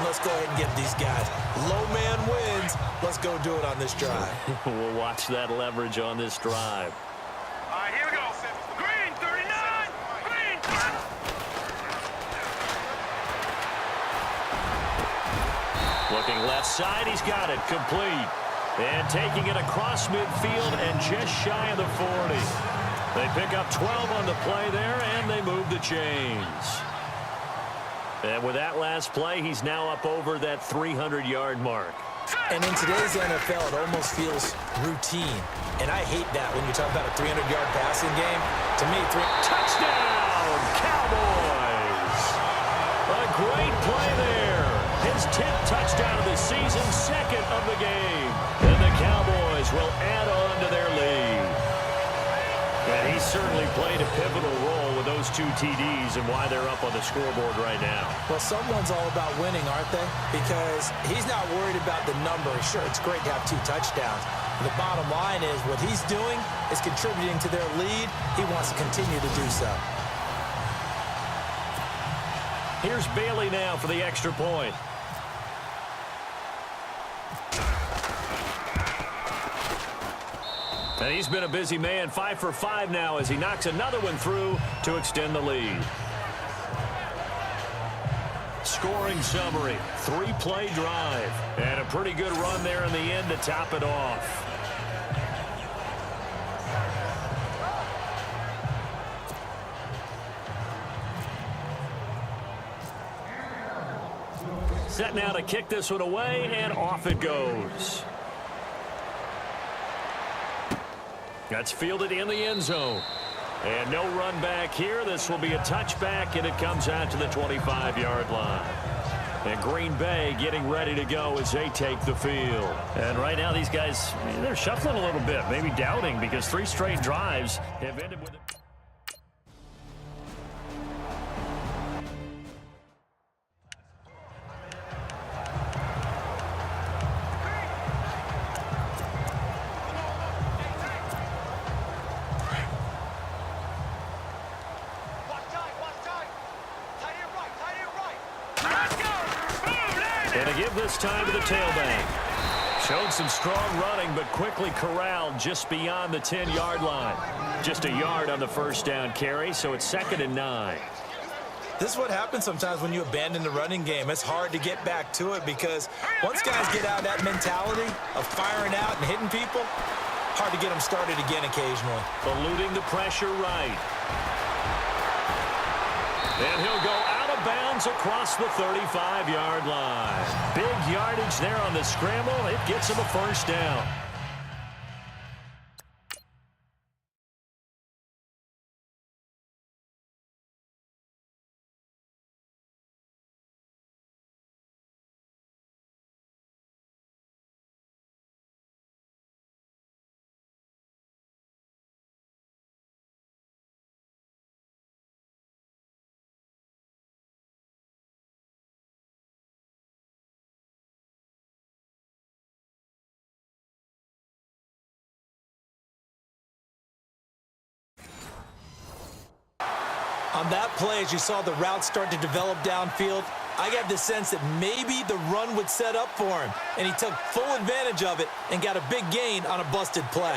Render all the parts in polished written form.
let's go ahead and get these guys. Low man wins. Let's go do it on this drive. We'll watch that leverage on this drive. All right, here we go. Green, 39. Green. Looking left side, he's got it complete. And taking it across midfield and just shy of the 40. They pick up 12 on the play there, and they move the chains. And with that last play, he's now up over that 300-yard mark. And in today's NFL, it almost feels routine. And I hate that when you talk about a 300-yard passing game. To me, touchdown, Cowboys! A great play there. His 10th touchdown of the season, second of the game. And the Cowboys will add on to their lead. And he certainly played a pivotal role with those 2 TDs and why they're up on the scoreboard right now. Well, someone's all about winning, aren't they? Because he's not worried about the number. Sure, it's great to have 2 touchdowns. The bottom line is what he's doing is contributing to their lead. He wants to continue to do so. Here's Bailey now for the extra point. And he's been a busy man, 5 for 5 now as he knocks another one through to extend the lead. Scoring summary, 3-play drive. And a pretty good run there in the end to top it off. Set now to kick this one away, and off it goes. That's fielded in the end zone. And no run back here. This will be a touchback, and it comes out to the 25-yard line. And Green Bay getting ready to go as they take the field. And right now these guys, they're shuffling a little bit, maybe doubting, because 3 straight drives have ended with it. And to give this time to the tailback. Showed some strong running, but quickly corralled just beyond the 10-yard line. Just a yard on the first down carry, so it's 2nd and 9. This is what happens sometimes when you abandon the running game. It's hard to get back to it because once guys get out of that mentality of firing out and hitting people, hard to get them started again occasionally. Eluding the pressure right. And he'll go out of bounds across the 35-yard line. Big yardage there on the scramble. It gets him a first down. On that play, as you saw the route start to develop downfield, I got the sense that maybe the run would set up for him, and he took full advantage of it and got a big gain on a busted play.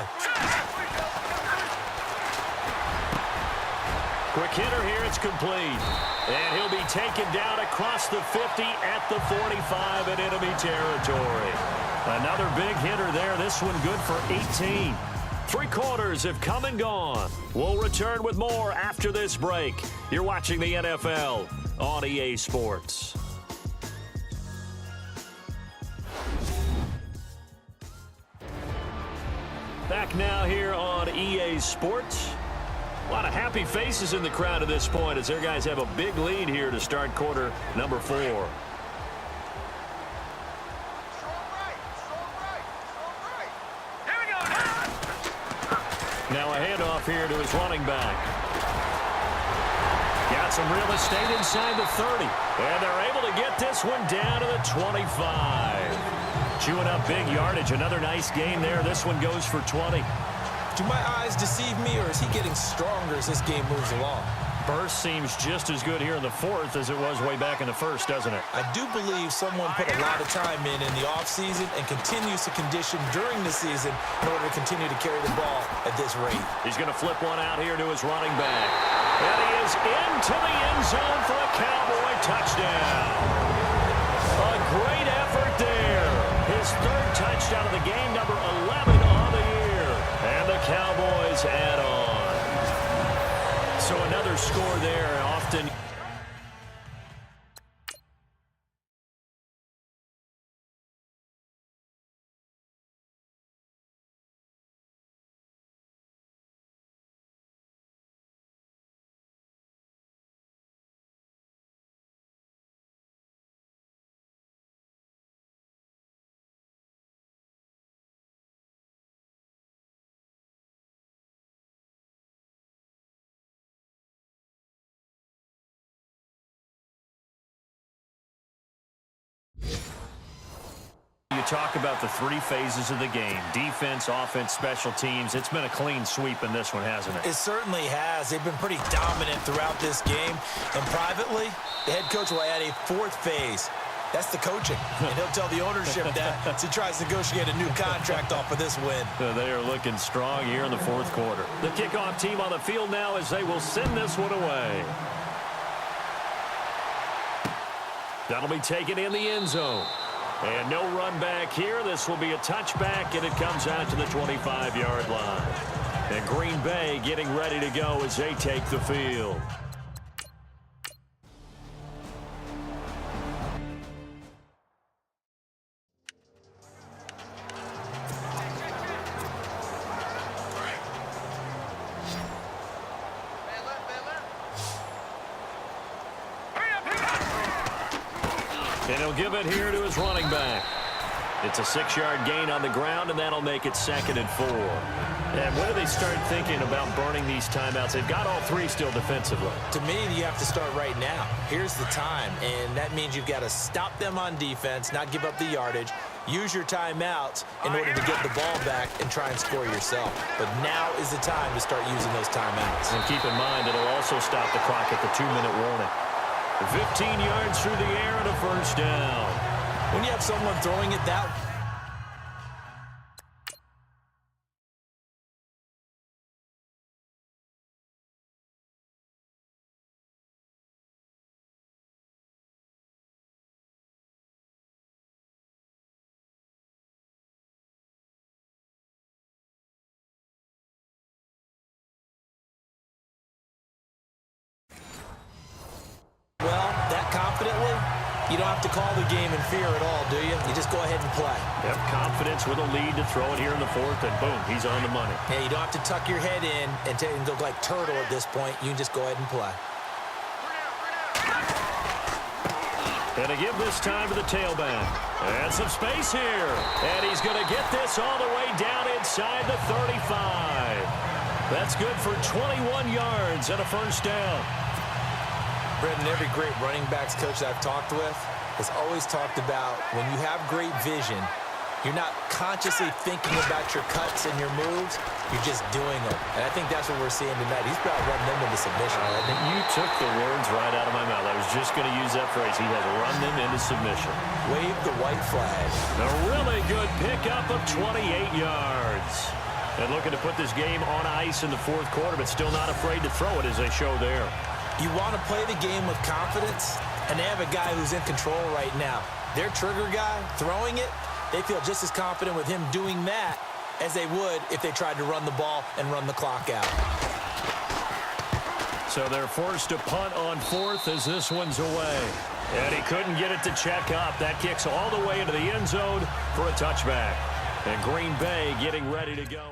Quick hitter here, it's complete. And he'll be taken down across the 50 at the 45 in enemy territory. Another big hitter there, this one good for 18. 3 quarters have come and gone. We'll return with more after this break. You're watching the NFL on EA Sports. Back now here on EA Sports. A lot of happy faces in the crowd at this point as their guys have a big lead here to start quarter number 4. Now a handoff here to his running back. Got some real estate inside the 30. And they're able to get this one down to the 25. Chewing up big yardage. Another nice gain there. This one goes for 20. Do my eyes deceive me, or is he getting stronger as this game moves along? burst seems just as good here in the fourth as it was way back in the first, doesn't it? I do believe someone put a lot of time in the offseason and continues to condition during the season in order to continue to carry the ball at this rate. He's going to flip one out here to his running back. And he is into the end zone for a Cowboy touchdown. A great effort there. His third touchdown of the game, number 11 on the year. And the Cowboys add on. So another score there, often. You talk about the three phases of the game: defense, offense, special teams. It's been a clean sweep in this one, hasn't it? It certainly has. They've been pretty dominant throughout this game. And privately, the head coach will add a fourth phase. That's the coaching. And he'll tell the ownership that as he tries to negotiate a new contract off of this win. They are looking strong here in the fourth quarter. The kickoff team on the field now as they will send this one away. That'll be taken in the end zone. And no run back here. This will be a touchback, and it comes out to the 25-yard line. And Green Bay getting ready to go as they take the field. And he'll give it here to his running back. It's a 6-yard gain on the ground, and that'll make it 2nd and 4. And when do they start thinking about burning these timeouts? They've got all three still defensively. To me, you have to start right now. Here's the time, and that means you've got to stop them on defense, not give up the yardage, use your timeouts in order to get the ball back and try and score yourself. But now is the time to start using those timeouts. And keep in mind, it'll also stop the clock at the 2-minute warning. 15 yards through the air and a first down. When you have someone throwing it that confidently, you don't have to call the game in fear at all, do you? You just go ahead and play. Yep, confidence with a lead to throw it here in the fourth, and boom, he's on the money. Yeah, you don't have to tuck your head in and go like turtle at this point. You can just go ahead and play. And to give this time to the tailback. And some space here. And he's going to get this all the way down inside the 35. That's good for 21 yards and a first down. Brendan, every great running backs coach that I've talked with has always talked about when you have great vision, you're not consciously thinking about your cuts and your moves, you're just doing them. And I think that's what we're seeing tonight. He's about running them into submission. I think you took the words right out of my mouth. I was just going to use that phrase. He has run them into submission. Wave the white flag. A really good pickup of 28 yards. And looking to put this game on ice in the fourth quarter, but still not afraid to throw it as they show there. You want to play the game with confidence, and they have a guy who's in control right now. Their trigger guy, throwing it, they feel just as confident with him doing that as they would if they tried to run the ball and run the clock out. So they're forced to punt on fourth as this one's away. And he couldn't get it to check up. That kicks all the way into the end zone for a touchback. And Green Bay getting ready to go.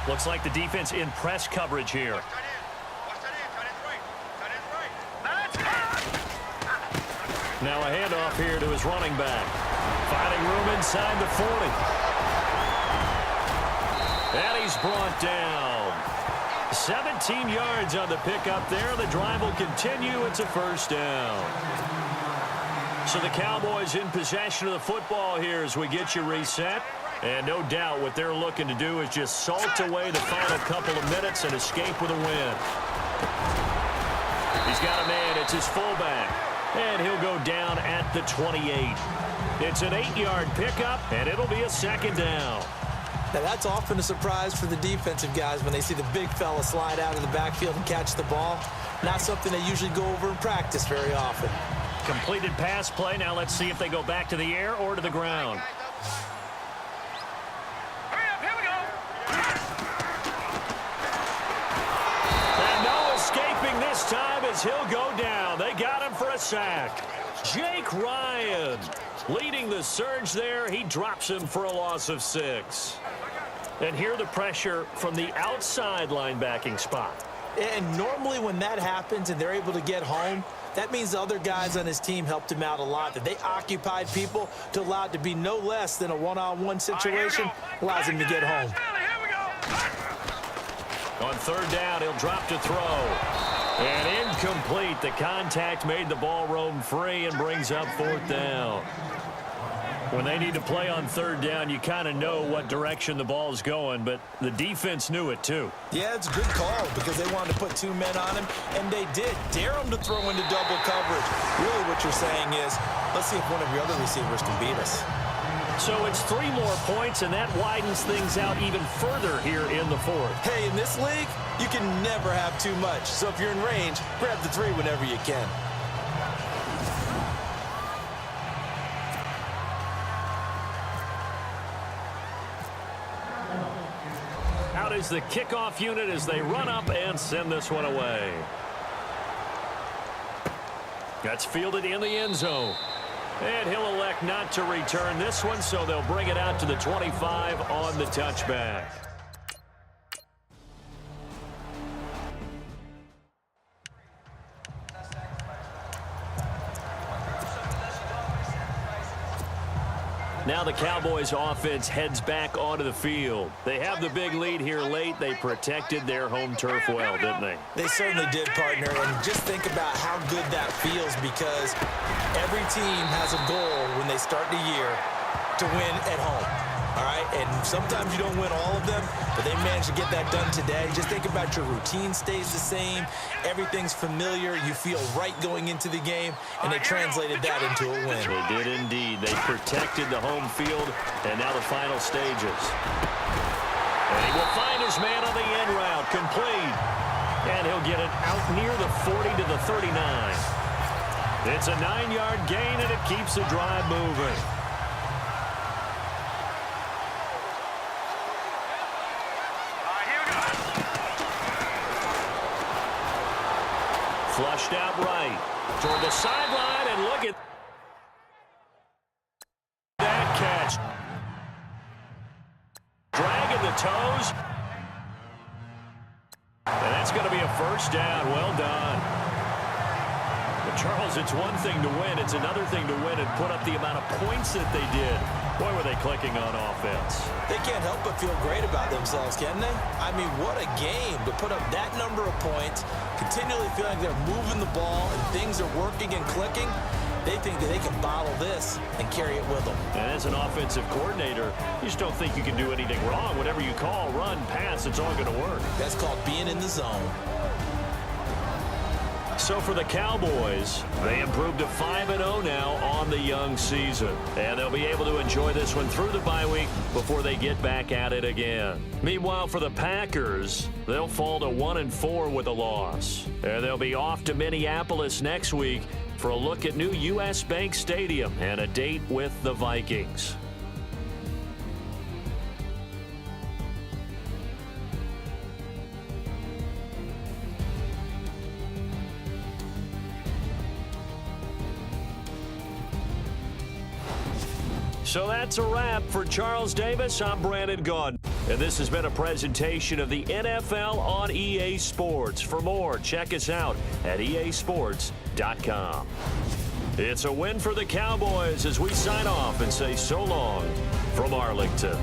Looks like the defense in press coverage here. Now a handoff here to his running back. Finding room inside the 40. And he's brought down. 17 yards on the pickup there. The drive will continue. It's a first down. So the Cowboys in possession of the football here as we get you reset. And no doubt what they're looking to do is just salt away the final couple of minutes and escape with a win. He's got a man. It's his fullback. And he'll go down at the 28. It's an 8-yard pickup, and it'll be a second down. Now, that's often a surprise for the defensive guys when they see the big fella slide out of the backfield and catch the ball. Not something they usually go over in practice very often. Completed pass play. Now let's see if they go back to the air or to the ground. Hurry up, here we go. And no escaping this time as he'll go down. They got him for a sack. Jake Ryan leading the surge there. He drops him for a loss of 6. And here the pressure from the outside linebacking spot. And normally when that happens and they're able to get home, that means the other guys on his team helped him out a lot. That they occupied people to allow it to be no less than a one-on-one situation, allows him to get home. On third down, he'll drop to throw. And incomplete. The contact made the ball roam free and brings up fourth down. When they need to play on third down, you kind of know what direction the ball's going, but the defense knew it too. Yeah, it's a good call because they wanted to put 2 men on him, and they did. Dare him to throw into double coverage. Really what you're saying is, let's see if one of your other receivers can beat us. So it's 3 more points, and that widens things out even further here in the fourth. Hey, in this league, you can never have too much. So if you're in range, grab the 3 whenever you can. Out is the kickoff unit as they run up and send this one away. That's fielded in the end zone. And he'll elect not to return this one, so they'll bring it out to the 25 on the touchback. Now the Cowboys offense heads back onto the field. They have the big lead here late. They protected their home turf well, didn't they? They certainly did, partner. And just think about how good that feels because every team has a goal when they start the year to win at home. All right, and sometimes you don't win all of them, but they managed to get that done today. Just think about your routine stays the same. Everything's familiar. You feel right going into the game, and they translated that into a win. They did indeed. They protected the home field, and now the final stages. And he will find his man on the end route, complete. And he'll get it out near the 40 to the 39. It's a 9-yard gain, and it keeps the drive moving. Flushed out right toward the sideline, and look at that catch. Dragging the toes. And that's going to be a first down. Well done. But Charles, it's one thing to win. It's another thing to win and put up the amount of points that they did. Boy, were they clicking on offense. They can't help but feel great about themselves, can they? I mean, what a game to put up that number of points, continually feel like they're moving the ball and things are working and clicking. They think that they can bottle this and carry it with them. And as an offensive coordinator, you just don't think you can do anything wrong. Whatever you call, run, pass, it's all going to work. That's called being in the zone. So for the Cowboys, they improved to 5-0 now on the young season. And they'll be able to enjoy this one through the bye week before they get back at it again. Meanwhile, for the Packers, they'll fall to 1-4 with a loss. And they'll be off to Minneapolis next week for a look at new U.S. Bank Stadium and a date with the Vikings. So that's a wrap. For Charles Davis, I'm Brandon Gaudin. And this has been a presentation of the NFL on EA Sports. For more, check us out at easports.com. It's a win for the Cowboys as we sign off and say so long from Arlington.